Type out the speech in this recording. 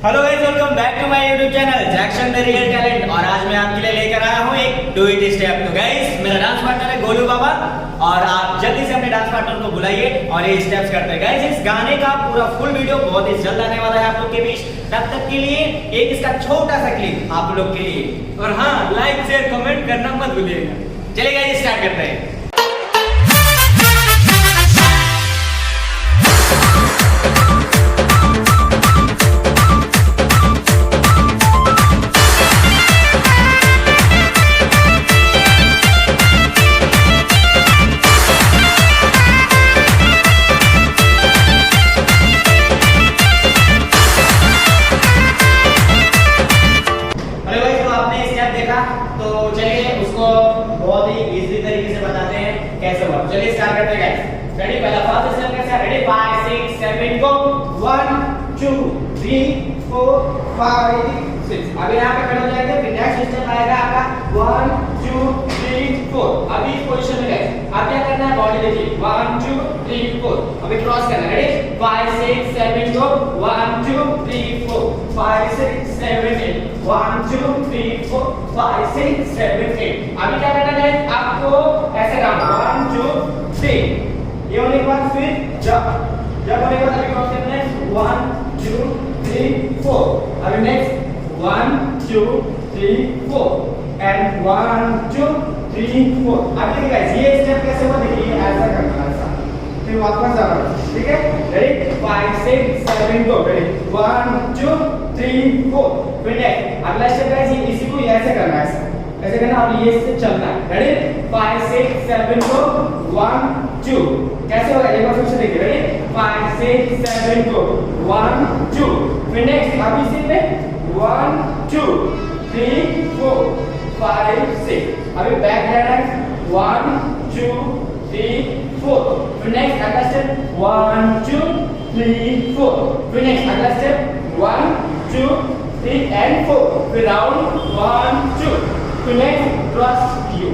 Hello guys, welcome back to my YouTube channel Jackson the real talent. और आज मैं आपके लिए लेकर आया हूँ एक डू इट स्टेप। तो गाइस, मेरा डांस पार्टनर है गोलू बाबा और आप जल्दी से अपने डांस पार्टनर को बुलाइए और ये स्टेप्स करते हैं। गाइस, इस गाने का पूरा फुल वीडियो बहुत ही जल्द आने वाला है आप लोग के बीच। तब तक के लिए एक इसका छोटा सा क्लिप आप लोग के लिए। और हाँ, लाइक शेयर कमेंट करना मत भूलिएगा। चलिए गाइस, स्टार्ट करते हैं। तो चलिए उसको बहुत ही इजी तरीके से बताते हैं कैसे होगा। चलिए स्टार्ट करते हैं गाइस। रेडी? पहला फर्स्ट स्टेप कैसे? रेडी? 5 6 7 गो। 1 2 3 4 5 6। अभी यहां पे खड़े हो जाएंगे, फिर नेक्स्ट स्टेप आएगा आपका 1 2 3 4। अभी इस पोजीशन में गाइस आप क्या करना है, बॉडी देखिए 1 2 3 4। अभी क्रॉस करना है। रेडी? 5 6 7 गो। 1 2 3 4 5 6 7 8 1 2 3 4 5 6 7 8। अभी क्या करना है, आपको ऐसे करना 1 2 3। ये होने के बाद फिर जब होने के बाद अभी क्रॉस करना है 1 2 3 4। अभी नेक्स्ट 1 2 3 4 एंड 1 2 3 4। अभी गाइस ये स्टेप कैसे हुआ देखिए, ऐसा करना है, ऐसा फिर वापस जाना। ठीक है? रेडी? 5 6 7 गो। रेडी? 1 2 3 4। फिर नेक्स्ट अगला स्टेप गाइस इसी को ऐसे करना है, ऐसे करना और ये से चलना है। रेडी? 5 6 7 गो। 1 2। कैसे होगा एक बार फिर से देखिए। रेडी? 5 6 7 गो। 1 2। फिर नेक्स्ट अभी इसी पे 1 2 3 4 5 6। अभी बैक जाना है 1 2 3 4। फिर नेक्स्ट अगला स्टेप 1 2 3 4। फिर नेक्स्ट अगला स्टेप 1 2 3 and 4। फिर राउंड 1 2। फिर नेक्स्ट क्रॉस यू।